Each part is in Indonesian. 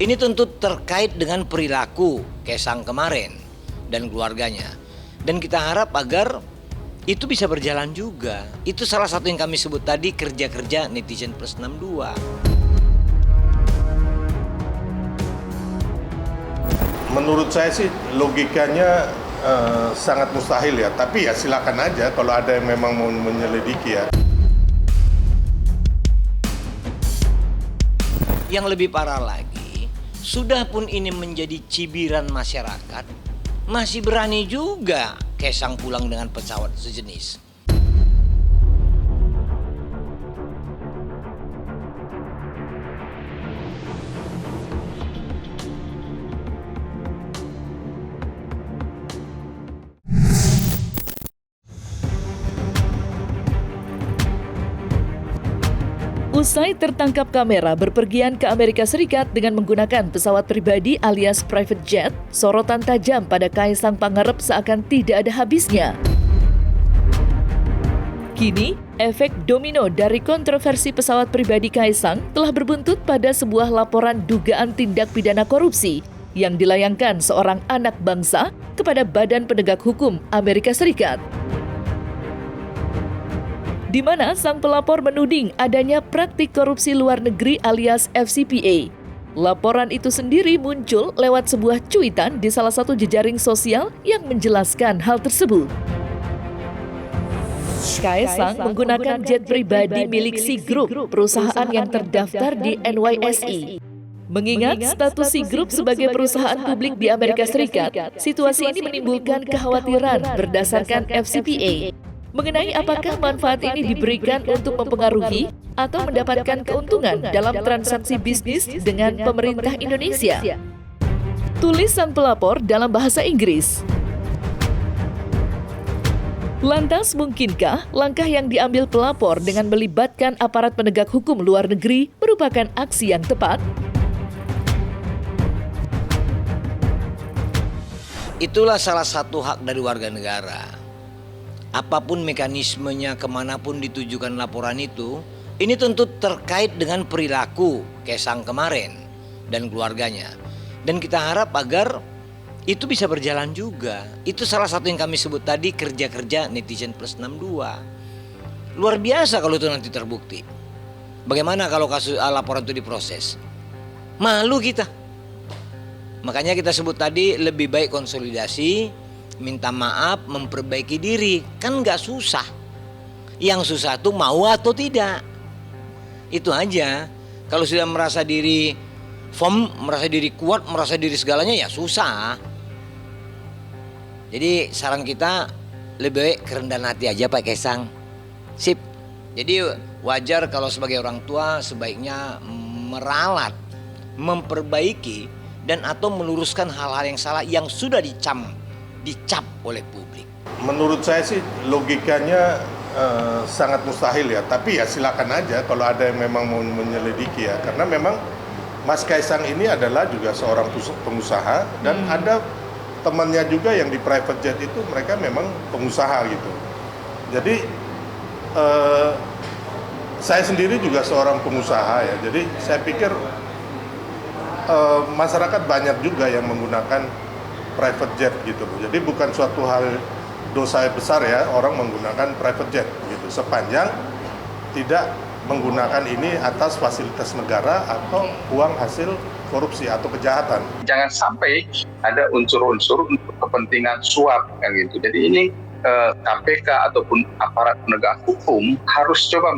Ini tentu terkait dengan perilaku Kaisang kemarin dan keluarganya. Dan kita harap agar itu bisa berjalan juga. Itu salah satu yang kami sebut tadi, kerja-kerja netizen plus 62. Menurut saya sih logikanya sangat mustahil ya. Tapi ya silakan aja kalau ada yang memang mau menyelidiki ya. Yang lebih parah lagi, sudah pun ini menjadi cibiran masyarakat, masih berani juga Kaisang pulang dengan pesawat sejenis. Usai tertangkap kamera berpergian ke Amerika Serikat dengan menggunakan pesawat pribadi alias private jet, sorotan tajam pada Kaisang Pangarep seakan tidak ada habisnya. Kini, efek domino dari kontroversi pesawat pribadi Kaisang telah berbuntut pada sebuah laporan dugaan tindak pidana korupsi yang dilayangkan seorang anak bangsa kepada Badan Penegak Hukum Amerika Serikat, di mana sang pelapor menuding adanya praktik korupsi luar negeri alias FCPA. Laporan itu sendiri muncul lewat sebuah cuitan di salah satu jejaring sosial yang menjelaskan hal tersebut. Kaisang menggunakan jet pribadi milik Sea Group, perusahaan yang terdaftar di NYSE. Mengingat status Sea Group sebagai perusahaan publik di Amerika Serikat, situasi ini menimbulkan kekhawatiran berdasarkan FCPA mengenai apakah manfaat ini diberikan untuk mempengaruhi atau mendapatkan keuntungan dalam transaksi bisnis dengan pemerintah Indonesia. Tulis sang pelapor dalam bahasa Inggris. Lantas mungkinkah langkah yang diambil pelapor dengan melibatkan aparat penegak hukum luar negeri merupakan aksi yang tepat? Itulah salah satu hak dari warga negara. Apapun mekanismenya, kemanapun ditujukan laporan itu, ini tentu terkait dengan perilaku Kaisang kemarin dan keluarganya. Dan kita harap agar itu bisa berjalan juga. Itu salah satu yang kami sebut tadi, kerja-kerja netizen plus 62. Luar biasa kalau itu nanti terbukti. Bagaimana kalau kasus laporan itu diproses? Malu kita. Makanya kita sebut tadi lebih baik konsolidasi, minta maaf, memperbaiki diri. Kan gak susah. Yang susah tuh mau atau tidak. Itu aja. Kalau sudah merasa diri firm, merasa diri kuat, merasa diri segalanya, ya susah. Jadi saran kita lebih baik kerendahan hati aja Pak Kaisang. Sip. Jadi wajar kalau sebagai orang tua sebaiknya meralat, memperbaiki dan atau meluruskan hal-hal yang salah yang sudah dicap oleh publik. Menurut saya sih logikanya sangat mustahil ya. Tapi ya silakan aja kalau ada yang memang mau menyelidiki ya. Karena memang Mas Kaisang ini adalah juga seorang pengusaha dan ada temannya juga yang di private jet itu mereka memang pengusaha gitu. Jadi saya sendiri juga seorang pengusaha ya. Jadi saya pikir masyarakat banyak juga yang menggunakan private jet gitu. Jadi bukan suatu hal dosa besar ya orang menggunakan private jet gitu, sepanjang tidak menggunakan ini atas fasilitas negara atau uang hasil korupsi atau kejahatan. Jangan sampai ada unsur-unsur untuk kepentingan suap kan gitu. Jadi ini KPK ataupun aparat penegak hukum harus coba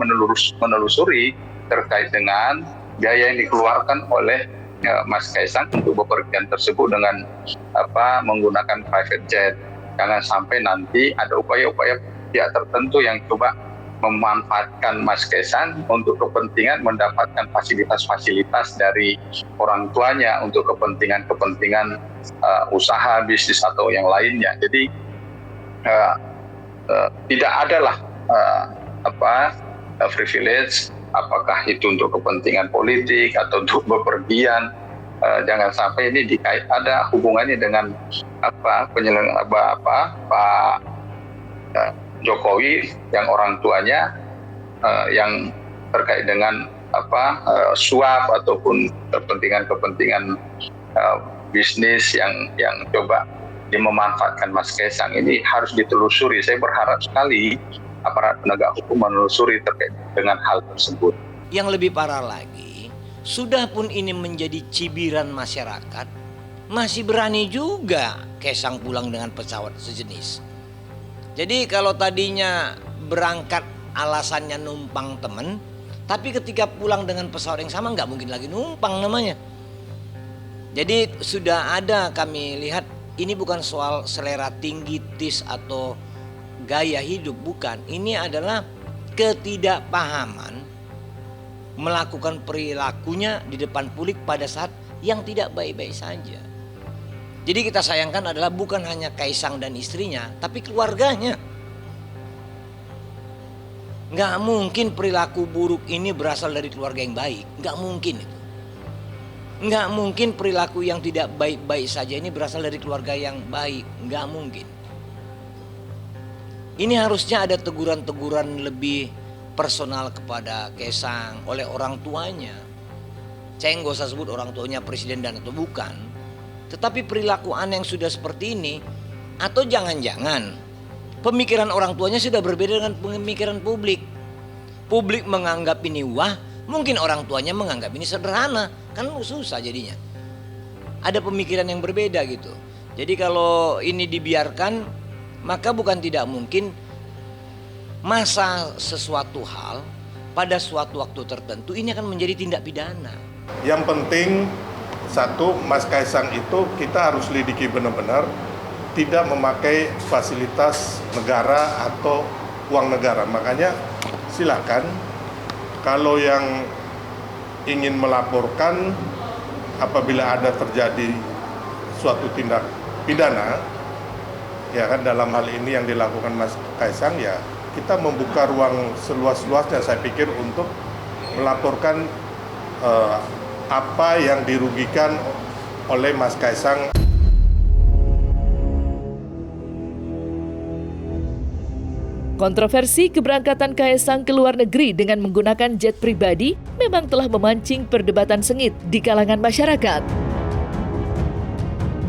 menelusuri terkait dengan biaya yang dikeluarkan oleh Mas Kaisang untuk bepergian tersebut dengan menggunakan private jet. Jangan sampai nanti ada upaya-upaya pihak tertentu yang coba memanfaatkan Mas Kaisang untuk kepentingan mendapatkan fasilitas-fasilitas dari orang tuanya untuk kepentingan usaha, bisnis atau yang lainnya. Jadi tidak adalah privilege, apakah itu untuk kepentingan politik atau untuk bepergian. Jangan sampai ini ada hubungannya dengan Pak Jokowi yang orang tuanya yang terkait dengan suap ataupun kepentingan-kepentingan bisnis yang coba memanfaatkan Mas Kaisang ini harus ditelusuri. Saya berharap sekali aparat penegak hukum menelusuri terkait dengan hal tersebut. Yang lebih parah lagi, sudah pun ini menjadi cibiran masyarakat, masih berani juga Kaisang pulang dengan pesawat sejenis. Jadi kalau tadinya berangkat alasannya numpang temen, tapi ketika pulang dengan pesawat yang sama nggak mungkin lagi numpang namanya. Jadi sudah ada, kami lihat ini bukan soal selera tinggi, tis atau gaya hidup, bukan. Ini adalah ketidakpahaman melakukan perilakunya di depan publik pada saat yang tidak baik-baik saja. Jadi kita sayangkan adalah bukan hanya Kaisang dan istrinya, tapi keluarganya. Nggak mungkin perilaku buruk ini berasal dari keluarga yang baik. Nggak mungkin itu. Nggak mungkin perilaku yang tidak baik-baik saja ini berasal dari keluarga yang baik. Nggak mungkin. Ini harusnya ada teguran-teguran lebih personal kepada Kaisang oleh orang tuanya. Saya nggak usah sebut orang tuanya presiden dan atau bukan. Tetapi perilaku aneh yang sudah seperti ini, atau jangan-jangan pemikiran orang tuanya sudah berbeda dengan pemikiran publik. Publik menganggap ini wah, mungkin orang tuanya menganggap ini sederhana. Kan susah jadinya. Ada pemikiran yang berbeda gitu. Jadi kalau ini dibiarkan, maka bukan tidak mungkin masa sesuatu hal pada suatu waktu tertentu ini akan menjadi tindak pidana. Yang penting satu, Mas Kaisang itu kita harus lidiki benar-benar tidak memakai fasilitas negara atau uang negara. Makanya silakan kalau yang ingin melaporkan apabila ada terjadi suatu tindak pidana, ya kan, dalam hal ini yang dilakukan Mas Kaisang, ya kita membuka ruang seluas-luasnya saya pikir untuk melaporkan apa yang dirugikan oleh Mas Kaisang. Kontroversi keberangkatan Kaisang ke luar negeri dengan menggunakan jet pribadi memang telah memancing perdebatan sengit di kalangan masyarakat.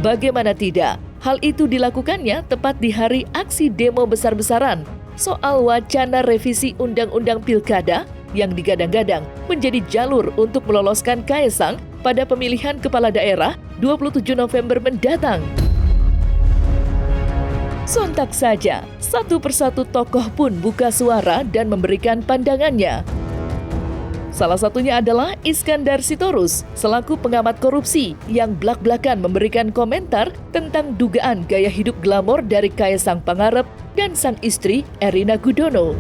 Bagaimana tidak, hal itu dilakukannya tepat di hari aksi demo besar-besaran soal wacana revisi Undang-Undang Pilkada yang digadang-gadang menjadi jalur untuk meloloskan Kaisang pada pemilihan kepala daerah 27 November mendatang. Sontak saja, satu persatu tokoh pun buka suara dan memberikan pandangannya. Salah satunya adalah Iskandar Sitorus, selaku pengamat korupsi yang blak-blakan memberikan komentar tentang dugaan gaya hidup glamor dari Kaisang Pangarep dan sang istri Erina Gudono.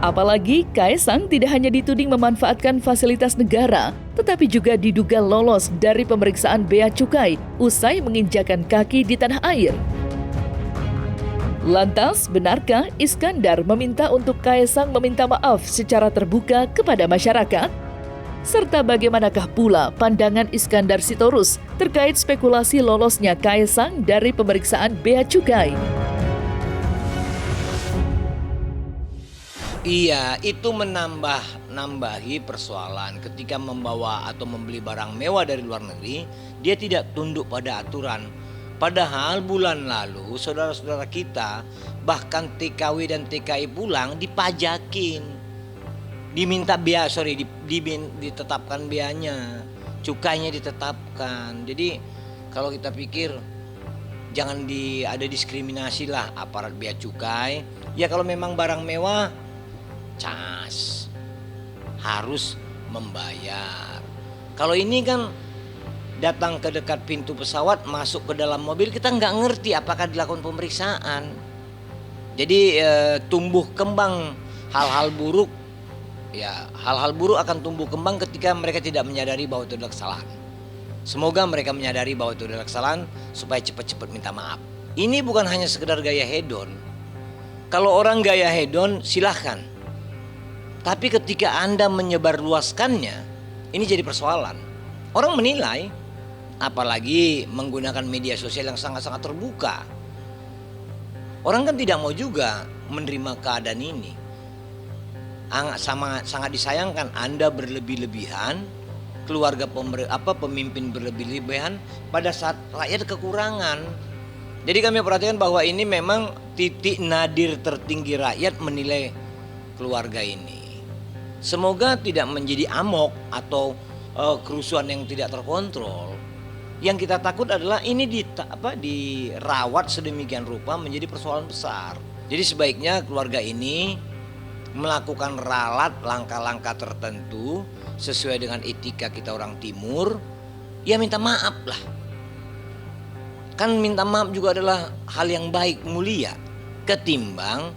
Apalagi Kaisang tidak hanya dituding memanfaatkan fasilitas negara, tetapi juga diduga lolos dari pemeriksaan bea cukai usai menginjakan kaki di tanah air. Lantas, benarkah Iskandar meminta untuk Kaisang meminta maaf secara terbuka kepada masyarakat? Serta bagaimanakah pula pandangan Iskandar Sitorus terkait spekulasi lolosnya Kaisang dari pemeriksaan bea cukai? Iya, itu menambahi persoalan ketika membawa atau membeli barang mewah dari luar negeri, dia tidak tunduk pada aturan. Padahal bulan lalu saudara-saudara kita bahkan TKW dan TKI pulang dipajakin. Diminta bea, ditetapkan beanya, cukainya ditetapkan. Jadi kalau kita pikir jangan ada diskriminasi lah aparat bea cukai. Ya kalau memang barang mewah cas harus membayar. Kalau ini kan datang ke dekat pintu pesawat, masuk ke dalam mobil, kita nggak ngerti apakah dilakukan pemeriksaan. Jadi tumbuh kembang hal-hal buruk. Ya, hal-hal buruk akan tumbuh kembang ketika mereka tidak menyadari bahwa itu adalah kesalahan. Semoga mereka menyadari bahwa itu adalah kesalahan supaya cepat-cepat minta maaf. Ini bukan hanya sekedar gaya hedon. Kalau orang gaya hedon silahkan. Tapi ketika Anda menyebarluaskannya, ini jadi persoalan. Orang menilai, apalagi menggunakan media sosial yang sangat-sangat terbuka. Orang kan tidak mau juga menerima keadaan ini. sangat disayangkan Anda berlebih-lebihan, keluarga pemimpin berlebih-lebihan pada saat rakyat kekurangan. Jadi kami perhatikan bahwa ini memang titik nadir tertinggi rakyat menilai keluarga ini. Semoga tidak menjadi amok atau kerusuhan yang tidak terkontrol. Yang kita takut adalah ini dirawat sedemikian rupa menjadi persoalan besar. Jadi sebaiknya keluarga ini melakukan ralat langkah-langkah tertentu sesuai dengan etika kita orang timur, ya minta maaf lah. Kan minta maaf juga adalah hal yang baik, mulia, ketimbang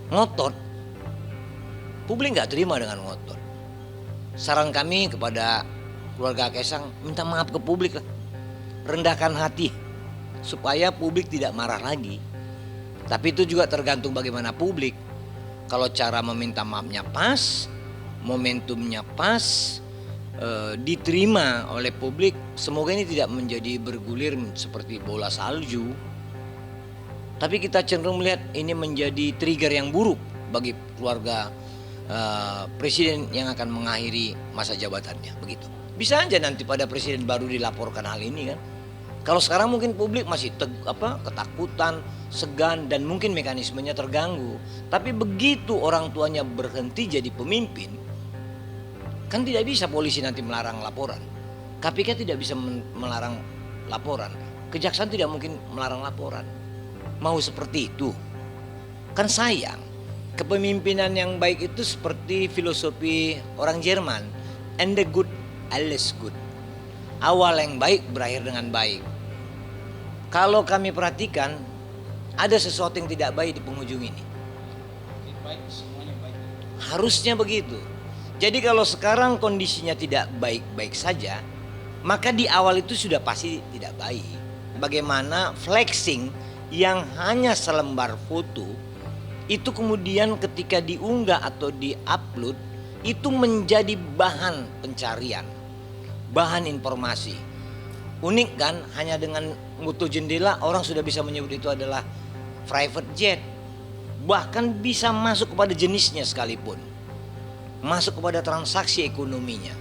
ngotot. Publik nggak terima dengan ngotot. Saran kami kepada keluarga Kaisang, minta maaf ke publik lah. Rendahkan hati supaya publik tidak marah lagi. Tapi itu juga tergantung bagaimana publik. Kalau cara meminta maafnya pas, momentumnya pas, diterima oleh publik, semoga ini tidak menjadi bergulir seperti bola salju. Tapi kita cenderung melihat ini menjadi trigger yang buruk bagi keluarga presiden yang akan mengakhiri masa jabatannya, begitu. Bisa aja nanti pada presiden baru dilaporkan hal ini kan. Kalau sekarang mungkin publik masih ketakutan, segan, dan mungkin mekanismenya terganggu. Tapi begitu orang tuanya berhenti jadi pemimpin, kan tidak bisa polisi nanti melarang laporan. KPK tidak bisa melarang laporan. Kejaksaan tidak mungkin melarang laporan. Mau seperti itu? Kan sayang. Kepemimpinan yang baik itu seperti filosofi orang Jerman. And the good, alles good. Awal yang baik berakhir dengan baik. Kalau kami perhatikan, ada sesuatu yang tidak baik di penghujung ini. Harusnya begitu. Jadi kalau sekarang kondisinya tidak baik-baik saja, maka di awal itu sudah pasti tidak baik. Bagaimana flexing yang hanya selembar foto, itu kemudian ketika diunggah atau diupload, itu menjadi bahan pencarian, bahan informasi. Unik kan, hanya dengan ngutuh jendela orang sudah bisa menyebut itu adalah private jet. Bahkan bisa masuk kepada jenisnya sekalipun. Masuk kepada transaksi ekonominya.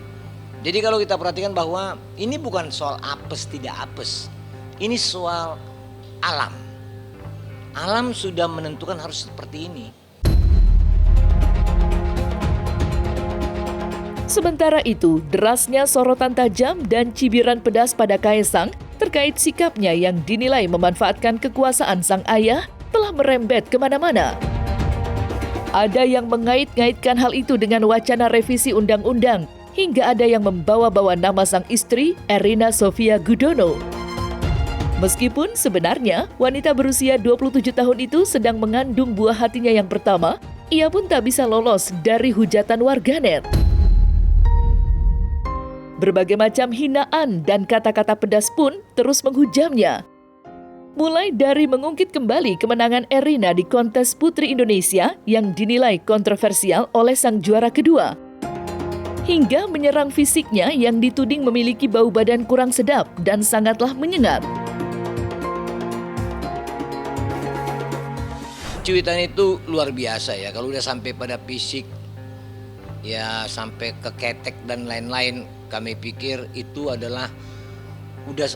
Jadi kalau kita perhatikan bahwa ini bukan soal apes tidak apes. Ini soal alam. Alam sudah menentukan harus seperti ini. Sementara itu, derasnya sorotan tajam dan cibiran pedas pada Kaisang terkait sikapnya yang dinilai memanfaatkan kekuasaan sang ayah telah merembet kemana-mana. Ada yang mengait-ngaitkan hal itu dengan wacana revisi undang-undang, hingga ada yang membawa-bawa nama sang istri, Erina Sofia Gudono. Meskipun sebenarnya wanita berusia 27 tahun itu sedang mengandung buah hatinya yang pertama, ia pun tak bisa lolos dari hujatan warganet. Berbagai macam hinaan dan kata-kata pedas pun terus menghujamnya. Mulai dari mengungkit kembali kemenangan Erina di kontes Putri Indonesia yang dinilai kontroversial oleh sang juara kedua, hingga menyerang fisiknya yang dituding memiliki bau badan kurang sedap dan sangatlah menyengat. Cuitan itu luar biasa ya, kalau udah sampai pada fisik, ya sampai ke ketek dan lain-lain, kami pikir itu adalah udah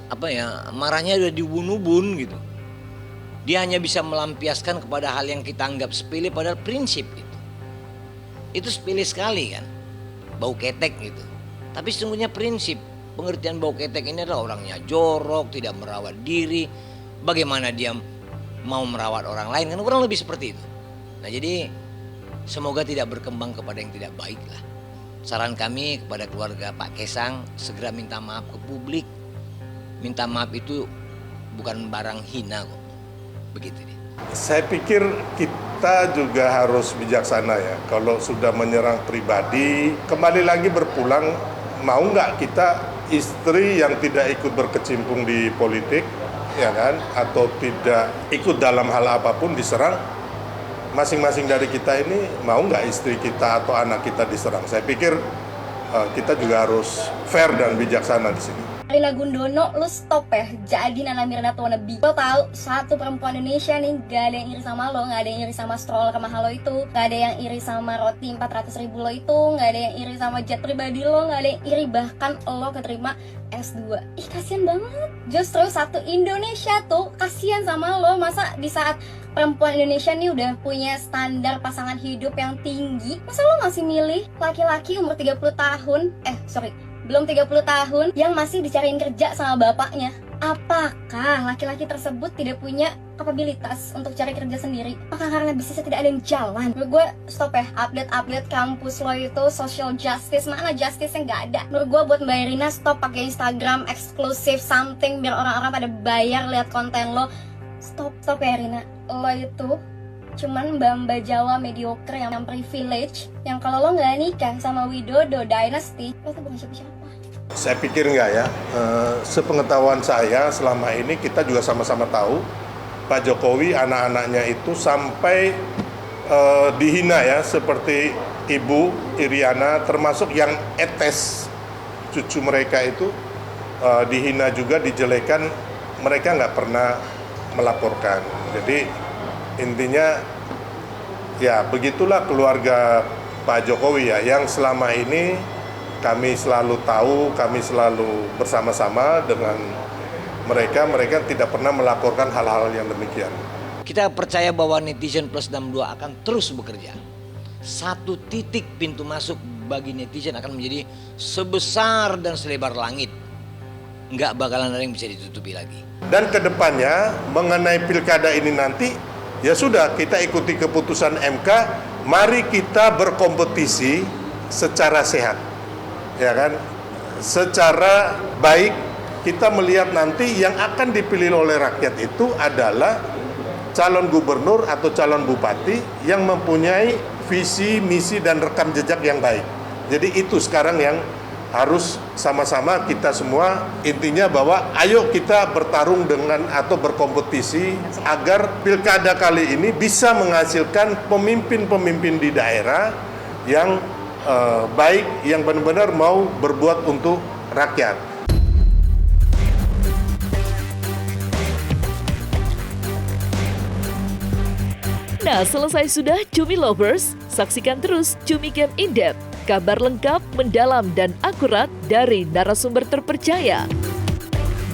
marahnya udah diubun-ubun gitu. Dia hanya bisa melampiaskan kepada hal yang kita anggap sepele padahal prinsip gitu. Itu sepele sekali kan, bau ketek gitu. Tapi sesungguhnya prinsip pengertian bau ketek ini adalah orangnya jorok, tidak merawat diri. Bagaimana dia mau merawat orang lain, kan kurang lebih seperti itu. Nah jadi semoga tidak berkembang kepada yang tidak baik lah. Saran kami kepada keluarga Pak Kaisang, segera minta maaf ke publik. Minta maaf itu bukan barang hina kok. Begitu deh. Saya pikir kita juga harus bijaksana ya. Kalau sudah menyerang pribadi, kembali lagi berpulang, mau nggak kita istri yang tidak ikut berkecimpung di politik, ya kan? Atau tidak ikut dalam hal apapun diserang, masing-masing dari kita ini mau nggak istri kita atau anak kita diserang? Saya pikir kita juga harus fair dan bijaksana di sini. Rina Gundono, lu stop ya jadi Nana Mirdad wannabe. Lo tahu satu perempuan Indonesia nih gak ada yang iri sama lo, gak ada yang iri sama stroller mahal lo itu, gak ada yang iri sama roti 400.000 lo itu, gak ada yang iri sama jet pribadi lo, gak ada yang iri bahkan lo keterima S2. Ih kasihan banget. Justru satu Indonesia tuh kasihan sama lo. Masa di saat perempuan Indonesia nih udah punya standar pasangan hidup yang tinggi, masa lo masih milih laki-laki umur 30 tahun, belum 30 tahun yang masih dicariin kerja sama bapaknya? Apakah laki-laki tersebut tidak punya kapabilitas untuk cari kerja sendiri? Apakah karena bisnisnya tidak ada yang jalan? Menurut gue stop ya, update kampus lo itu social justice, mana justice-nya nggak ada. Menurut gue buat Mbak Irina stop pakai Instagram eksklusif something biar orang-orang pada bayar lihat konten lo. Stop ya Irina, lo itu cuman mbak Jawa mediocre yang privilege, yang kalau lo nggak nikah sama Widodo Dynasty, lo tuh bukan siapa-siapa. Saya pikir enggak ya. Sepengetahuan saya selama ini kita juga sama-sama tahu Pak Jokowi anak-anaknya itu sampai dihina ya, seperti Ibu Iriana, termasuk yang etes cucu mereka itu dihina juga, dijelekan, mereka nggak pernah melaporkan. Jadi intinya ya begitulah keluarga Pak Jokowi ya, yang selama ini kami selalu tahu, kami selalu bersama-sama dengan mereka tidak pernah melaporkan hal-hal yang demikian. Kita percaya bahwa Netizen Plus 62 akan terus bekerja. Satu titik pintu masuk bagi netizen akan menjadi sebesar dan selebar langit. Nggak bakalan ada yang bisa ditutupi lagi. Dan kedepannya mengenai pilkada ini nanti, ya sudah kita ikuti keputusan MK, mari kita berkompetisi secara sehat. Ya kan? Secara baik, kita melihat nanti yang akan dipilih oleh rakyat itu adalah calon gubernur atau calon bupati yang mempunyai visi, misi, dan rekam jejak yang baik. Jadi itu sekarang yang harus sama-sama kita semua, intinya bahwa ayo kita bertarung dengan atau berkompetisi agar pilkada kali ini bisa menghasilkan pemimpin-pemimpin di daerah yang baik, yang benar-benar mau berbuat untuk rakyat. Nah, selesai sudah Cumi Lovers, saksikan terus Cumi Game In Depth, kabar lengkap, mendalam, dan akurat dari narasumber terpercaya.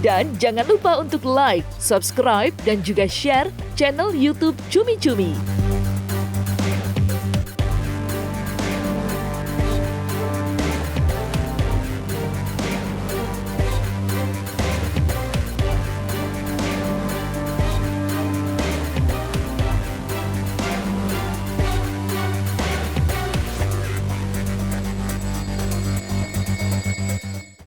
Dan jangan lupa untuk like, subscribe, dan juga share channel YouTube Cumi Cumi.